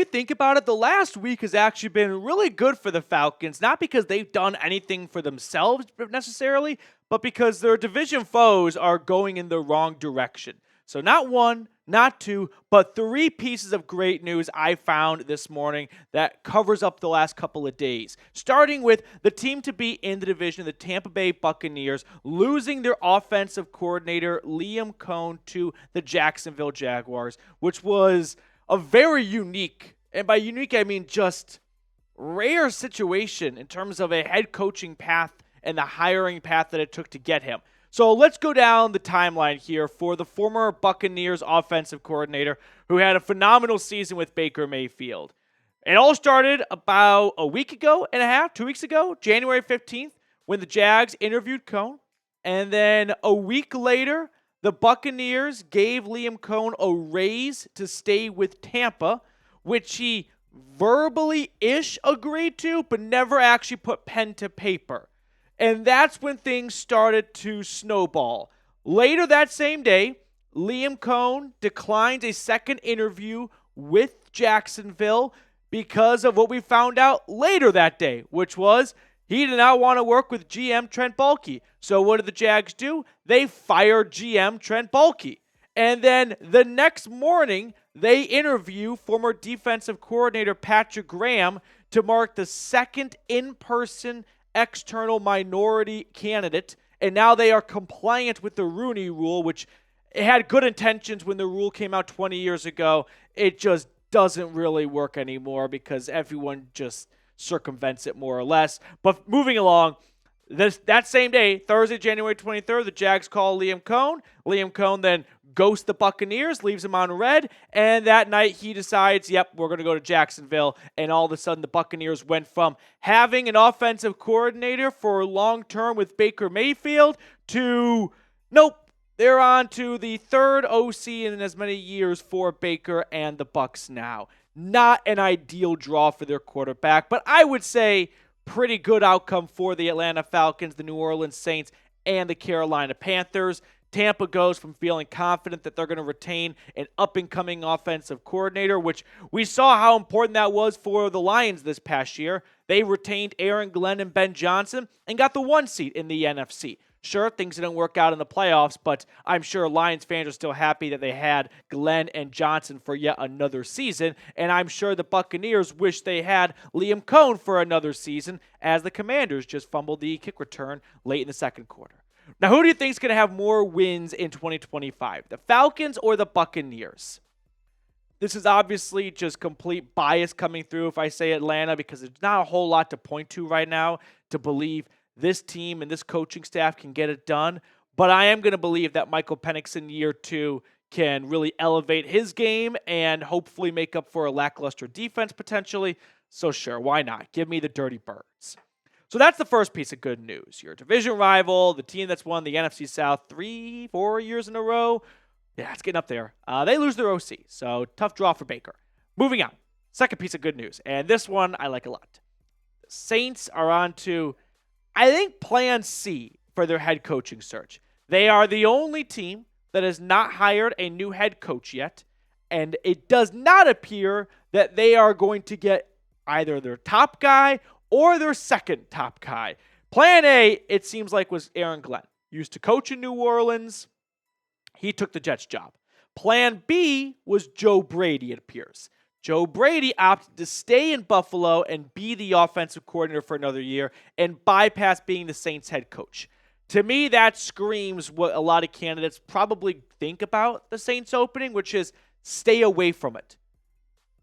you think about it, the last week has actually been really good for the Falcons, not because they've done anything for themselves necessarily, but because their division foes are going in the wrong direction. So not one, not two, but three pieces of great news I found this morning that covers up the last couple of days. Starting with the team to be in the division, the Tampa Bay Buccaneers, losing their offensive coordinator, Liam Coen, to the Jacksonville Jaguars, which was a very unique, and by unique I mean just rare situation in terms of a head coaching path and the hiring path that it took to get him. So let's go down the timeline here for the former Buccaneers offensive coordinator who had a phenomenal season with Baker Mayfield. It all started about a week ago and a half, 2 weeks ago, January 15th, when the Jags interviewed Coen. And then a week later, the Buccaneers gave Liam Coen a raise to stay with Tampa, which he verbally-ish agreed to, but never actually put pen to paper. And that's when things started to snowball. Later that same day, Liam Coen declines a second interview with Jacksonville because of what we found out later that day, which was he did not want to work with GM Trent Baalke. So what did the Jags do? They fired GM Trent Baalke. And then the next morning, they interview former defensive coordinator Patrick Graham to mark the second in-person external minority candidate, and now they are compliant with the Rooney Rule, which it had good intentions when the rule came out 20 years ago. It just doesn't really work anymore because everyone just circumvents it more or less. But moving along, that same day, Thursday, January 23rd, the Jags call Liam Coen. Liam Coen then ghosts the Buccaneers, leaves them on red, and that night he decides, yep, we're going to go to Jacksonville, and all of a sudden the Buccaneers went from having an offensive coordinator for long-term with Baker Mayfield to, nope, they're on to the third OC in as many years for Baker and the Bucs now. Not an ideal draw for their quarterback, but I would say pretty good outcome for the Atlanta Falcons, the New Orleans Saints, and the Carolina Panthers. Tampa goes from feeling confident that they're going to retain an up-and-coming offensive coordinator, which we saw how important that was for the Lions this past year. They retained Aaron Glenn and Ben Johnson and got the 1 seat in the NFC. Sure, things didn't work out in the playoffs, but I'm sure Lions fans are still happy that they had Glenn and Johnson for yet another season, and I'm sure the Buccaneers wish they had Liam Coen for another season as the Commanders just fumbled the kick return late in the second quarter. Now, who do you think is going to have more wins in 2025, the Falcons or the Buccaneers? This is obviously just complete bias coming through if I say Atlanta because there's not a whole lot to point to right now to believe this team and this coaching staff can get it done. But I am going to believe that Michael Penix in year 2 can really elevate his game and hopefully make up for a lackluster defense potentially. So sure, why not? Give me the Dirty Birds. So that's the first piece of good news. Your division rival, the team that's won the NFC South 3-4 years in a row. Yeah, it's getting up there. They lose their OC, so tough draw for Baker. Moving on. Second piece of good news, and this one I like a lot. The Saints are on to, I think, plan C for their head coaching search. They are the only team that has not hired a new head coach yet, and it does not appear that they are going to get either their top guy or their second top guy. Plan A, it seems like, was Aaron Glenn. Used to coach in New Orleans. He took the Jets job. Plan B was Joe Brady, it appears. Joe Brady opted to stay in Buffalo and be the offensive coordinator for another year and bypass being the Saints head coach. To me, that screams what a lot of candidates probably think about the Saints opening, which is stay away from it.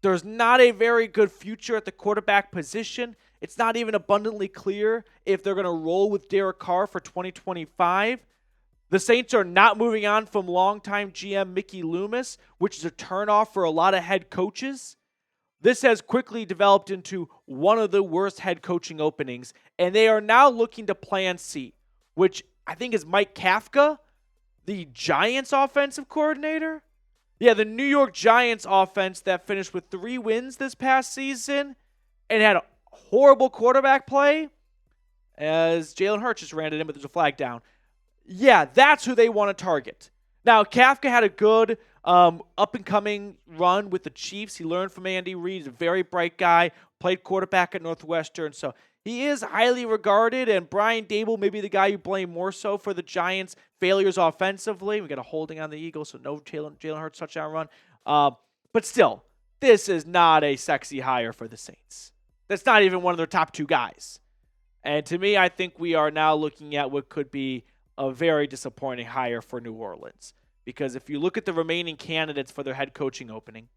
There's not a very good future at the quarterback position. It's not even abundantly clear if they're going to roll with Derek Carr for 2025. The Saints are not moving on from longtime GM Mickey Loomis, which is a turnoff for a lot of head coaches. This has quickly developed into one of the worst head coaching openings, and they are now looking to plan C, which I think is Mike Kafka, the Giants offensive coordinator. Yeah, the New York Giants offense that finished with 3 wins this past season and had a horrible quarterback play as Jalen Hurts just ran it in, but there's a flag down. Yeah, that's who they want to target. Now, Kafka had a good up-and-coming run with the Chiefs. He learned from Andy Reid. He's a very bright guy, played quarterback at Northwestern. So he is highly regarded, and Brian Dable may be the guy you blame more so for the Giants' failures offensively. We got a holding on the Eagles, so no Jalen Hurts touchdown run. But still, this is not a sexy hire for the Saints. That's not even one of their top 2 guys. And to me, I think we are now looking at what could be a very disappointing hire for New Orleans. Because if you look at the remaining candidates for their head coaching opening,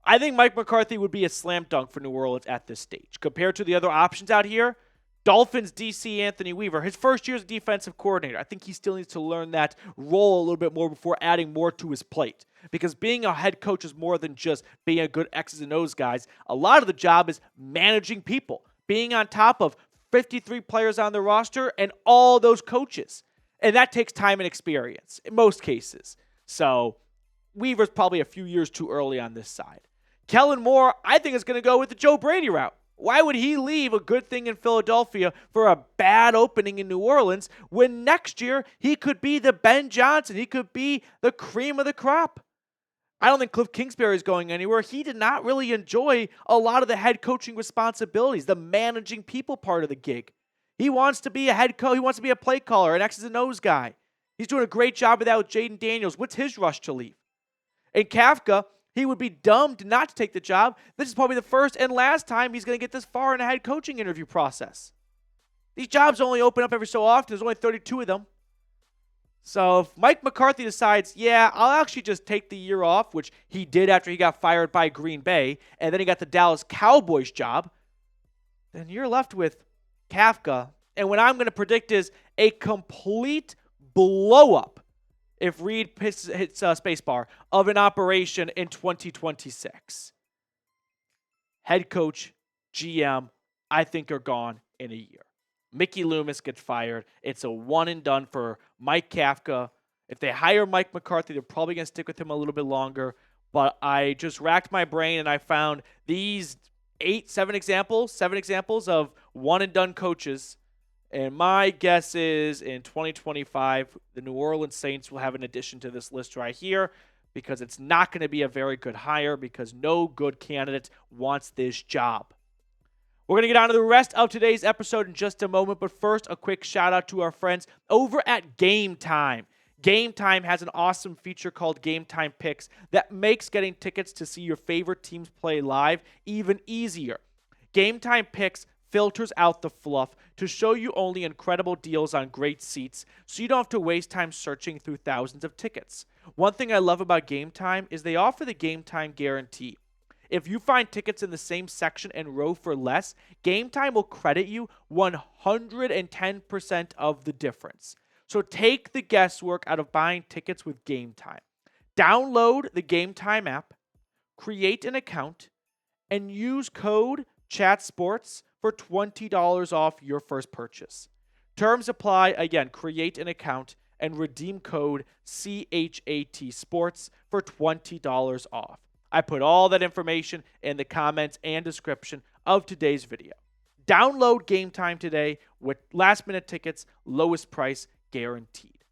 I think Mike McCarthy would be a slam dunk for New Orleans at this stage. Compared to the other options out here, Dolphins DC Anthony Weaver, his first year as a defensive coordinator, I think he still needs to learn that role a little bit more before adding more to his plate. Because being a head coach is more than just being a good X's and O's guys. A lot of the job is managing people, being on top of 53 players on the roster and all those coaches. And that takes time and experience in most cases. So Weaver's probably a few years too early on this side. Kellen Moore, I think, is going to go with the Joe Brady route. Why would he leave a good thing in Philadelphia for a bad opening in New Orleans when next year he could be the Ben Johnson? He could be the cream of the crop. I don't think Cliff Kingsbury is going anywhere. He did not really enjoy a lot of the head coaching responsibilities, the managing people part of the gig. He wants to be a head coach. He wants to be a play caller, an X's and O's guy. He's doing a great job with that with Jaden Daniels. What's his rush to leave? And Kafka, he would be dumb not to take the job. This is probably the first and last time he's going to get this far in a head coaching interview process. These jobs only open up every so often. There's only 32 of them. So if Mike McCarthy decides, yeah, I'll actually just take the year off, which he did after he got fired by Green Bay, and then he got the Dallas Cowboys job, then you're left with Kafka. And what I'm going to predict is a complete blow-up if Reed hits spacebar of an operation in 2026. Head coach, GM, I think are gone in a year. Mickey Loomis gets fired. It's a one and done for Mike Kafka. If they hire Mike McCarthy, they're probably going to stick with him a little bit longer. But I just racked my brain and I found these seven examples of one and done coaches. And my guess is in 2025, the New Orleans Saints will have an addition to this list right here because it's not going to be a very good hire because no good candidate wants this job. We're going to get on to the rest of today's episode in just a moment, but first, a quick shout out to our friends over at Gametime. Gametime has an awesome feature called Gametime Picks that makes getting tickets to see your favorite teams play live even easier. Gametime Picks filters out the fluff to show you only incredible deals on great seats so you don't have to waste time searching through thousands of tickets. One thing I love about Gametime is they offer the Gametime guarantee. If you find tickets in the same section and row for less, Gametime will credit you 110% of the difference. So take the guesswork out of buying tickets with Gametime. Download the Gametime app, create an account, and use code CHATSPORTS for $20 off your first purchase. Terms apply. Again, create an account and redeem code CHATSPORTS for $20 off. I put all that information in the comments and description of today's video. Download Gametime today with last-minute tickets, lowest price guaranteed.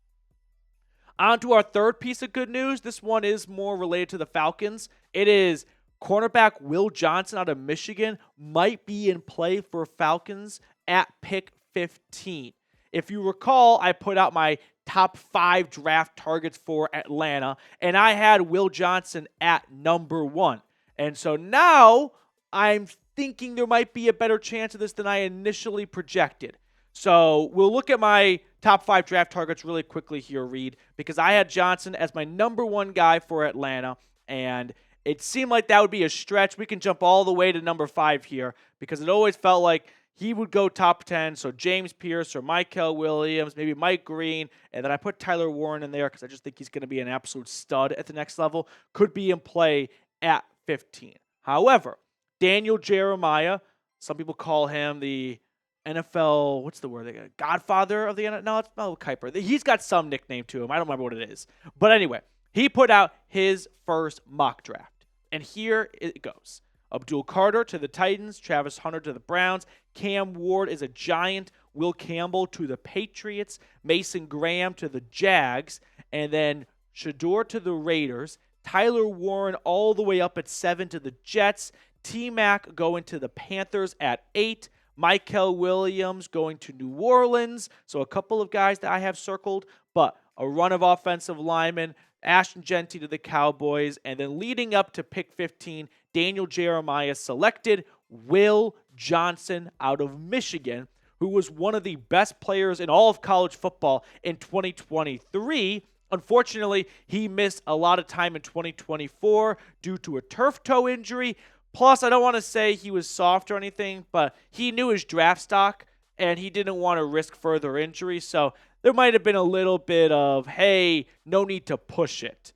On to our third piece of good news. This one is more related to the Falcons. It is cornerback Will Johnson out of Michigan might be in play for Falcons at pick 15. If you recall, I put out my top 5 draft targets for Atlanta, and I had Will Johnson at number 1. And so now I'm thinking there might be a better chance of this than I initially projected. So we'll look at my top 5 draft targets really quickly here, Reed, because I had Johnson as my number 1 guy for Atlanta, and it seemed like that would be a stretch. We can jump all the way to number 5 here because it always felt like he would go top 10, so James Pierce or Mykel Williams, maybe Mike Green, and then I put Tyler Warren in there because I just think he's going to be an absolute stud at the next level, could be in play at 15. However, Daniel Jeremiah, some people call him the NFL, what's the word? Godfather of the NFL? No, it's Mel Kiper. He's got some nickname to him. I don't remember what it is. But anyway, he put out his first mock draft, and here it goes. Abdul Carter to the Titans, Travis Hunter to the Browns, Cam Ward is a Giant, Will Campbell to the Patriots, Mason Graham to the Jags, and then Shador to the Raiders, Tyler Warren all the way up at 7 to the Jets. T-Mac going to the Panthers at 8. Michael Williams going to New Orleans. So a couple of guys that I have circled, but a run of offensive linemen. Ashton Genty to the Cowboys. And then leading up to pick 15, Daniel Jeremiah selected Will Johnson out of Michigan, who was one of the best players in all of college football in 2023. Unfortunately, he missed a lot of time in 2024 due to a turf toe injury. Plus, I don't want to say he was soft or anything, but he knew his draft stock, and he didn't want to risk further injury. So there might have been a little bit of, hey, no need to push it.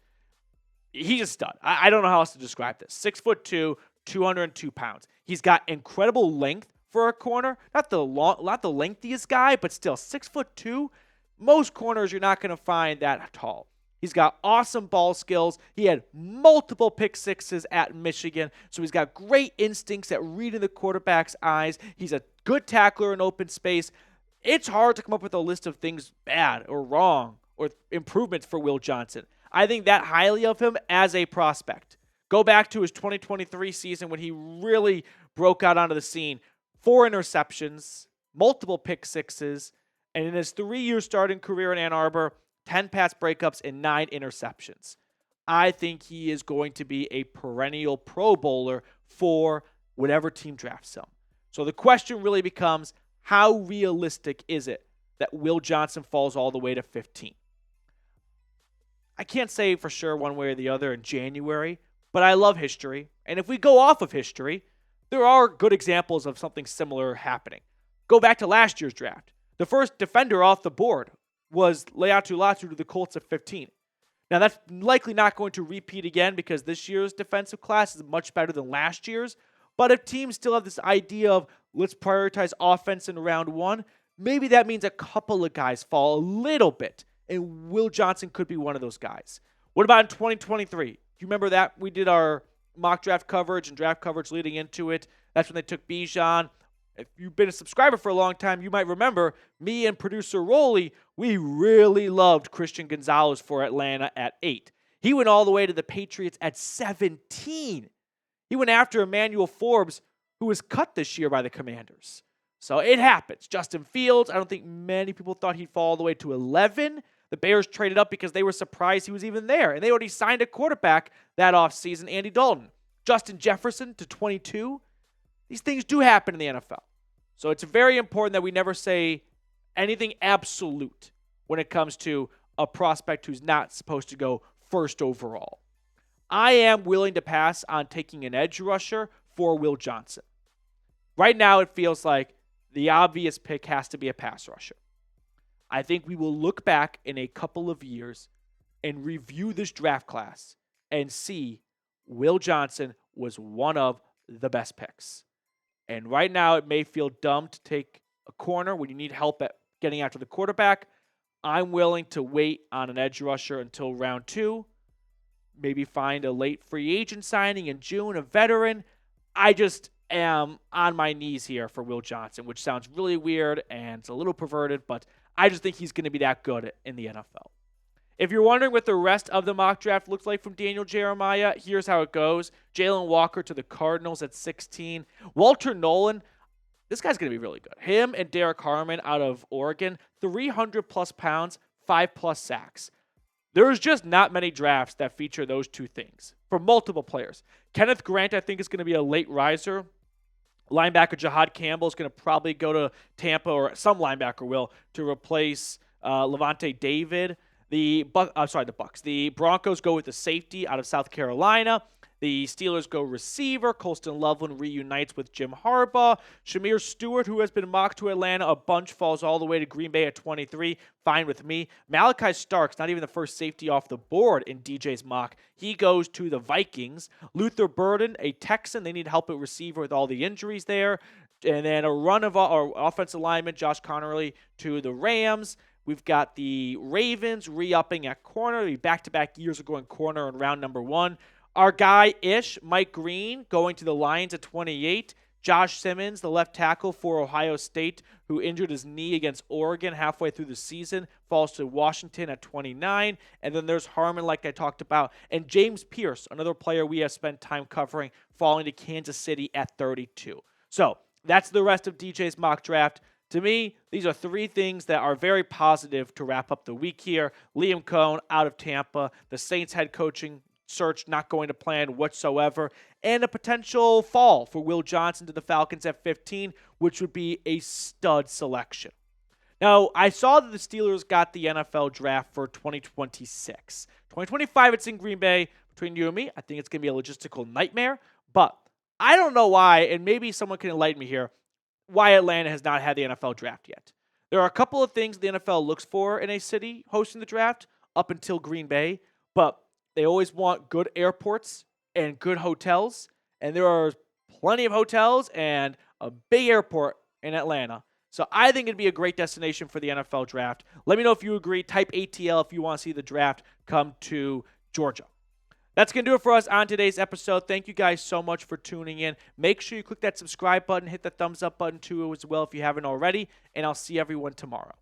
He's a stud. I don't know how else to describe this. 6'2", 202 pounds. He's got incredible length for a corner. Not the lengthiest guy, but still 6'2". Most corners you're not going to find that tall. He's got awesome ball skills. He had multiple pick sixes at Michigan, so he's got great instincts at reading the quarterback's eyes. He's a good tackler in open space. It's hard to come up with a list of things bad or wrong or improvements for Will Johnson. I think that highly of him as a prospect. Go back to his 2023 season when he really broke out onto the scene. 4 interceptions, multiple pick sixes, and in his 3-year starting career in Ann Arbor, 10 pass breakups and 9 interceptions. I think he is going to be a perennial Pro Bowler for whatever team drafts him. So the question really becomes, how realistic is it that Will Johnson falls all the way to 15? I can't say for sure one way or the other in January, but I love history. And if we go off of history, there are good examples of something similar happening. Go back to last year's draft. The first defender off the board was Leatu Latu to the Colts at 15. Now, that's likely not going to repeat again because this year's defensive class is much better than last year's. But if teams still have this idea of let's prioritize offense in round 1, maybe that means a couple of guys fall a little bit, and Will Johnson could be one of those guys. What about in 2023? Do you remember that? We did our mock draft coverage and draft coverage leading into it. That's when they took Bijan. If you've been a subscriber for a long time, you might remember me and producer Rolly, we really loved Christian Gonzalez for Atlanta at 8. He went all the way to the Patriots at 17. He went after Emmanuel Forbes, who was cut this year by the Commanders. So it happens. Justin Fields, I don't think many people thought he'd fall all the way to 11. The Bears traded up because they were surprised he was even there. And they already signed a quarterback that offseason, Andy Dalton. Justin Jefferson to 22. These things do happen in the NFL. So it's very important that we never say anything absolute when it comes to a prospect who's not supposed to go first overall. I am willing to pass on taking an edge rusher for Will Johnson. Right now, it feels like the obvious pick has to be a pass rusher. I think we will look back in a couple of years and review this draft class and see Will Johnson was one of the best picks. And right now, it may feel dumb to take a corner when you need help at getting after the quarterback. I'm willing to wait on an edge rusher until round 2. Maybe find a late free agent signing in June, a veteran. I just am on my knees here for Will Johnson, which sounds really weird and it's a little perverted, but I just think he's going to be that good in the NFL. If you're wondering what the rest of the mock draft looks like from Daniel Jeremiah, here's how it goes. Jalen Walker to the Cardinals at 16. Walter Nolan, this guy's going to be really good. Him and Derek Harmon out of Oregon, 300-plus pounds, 5-plus sacks. There's just not many drafts that feature those two things for multiple players. Kenneth Grant, I think, is going to be a late riser. Linebacker Jahad Campbell is going to probably go to Tampa, or some linebacker will, to replace Levante David. The Bucks. The Broncos go with the safety out of South Carolina. The Steelers go receiver. Colston Loveland reunites with Jim Harbaugh. Shamir Stewart, who has been mocked to Atlanta a bunch, falls all the way to Green Bay at 23. Fine with me. Malachi Starks, not even the first safety off the board in DJ's mock. He goes to the Vikings. Luther Burden, a Texan. They need help at receiver with all the injuries there. And then a run of our offensive lineman, Josh Connerly, to the Rams. We've got the Ravens re-upping at corner. The back-to-back years of going corner in round number 1. Our guy-ish, Mike Green, going to the Lions at 28. Josh Simmons, the left tackle for Ohio State, who injured his knee against Oregon halfway through the season, falls to Washington at 29. And then there's Harmon, like I talked about, and James Pierce, another player we have spent time covering, falling to Kansas City at 32. So that's the rest of DJ's mock draft. To me, these are three things that are very positive to wrap up the week here. Liam Coen out of Tampa, the Saints head coaching search not going to plan whatsoever, and a potential fall for Will Johnson to the Falcons at 15, which would be a stud selection. Now, I saw that the Steelers got the NFL draft for 2026. 2025, it's in Green Bay. Between you and me, I think it's going to be a logistical nightmare, but I don't know why, and maybe someone can enlighten me here, why Atlanta has not had the NFL draft yet. There are a couple of things the NFL looks for in a city hosting the draft up until Green Bay, but they always want good airports and good hotels, and there are plenty of hotels and a big airport in Atlanta. So I think it'd be a great destination for the NFL draft. Let me know if you agree. Type ATL if you want to see the draft come to Georgia. That's going to do it for us on today's episode. Thank you guys so much for tuning in. Make sure you click that subscribe button, hit the thumbs up button too as well if you haven't already, and I'll see everyone tomorrow.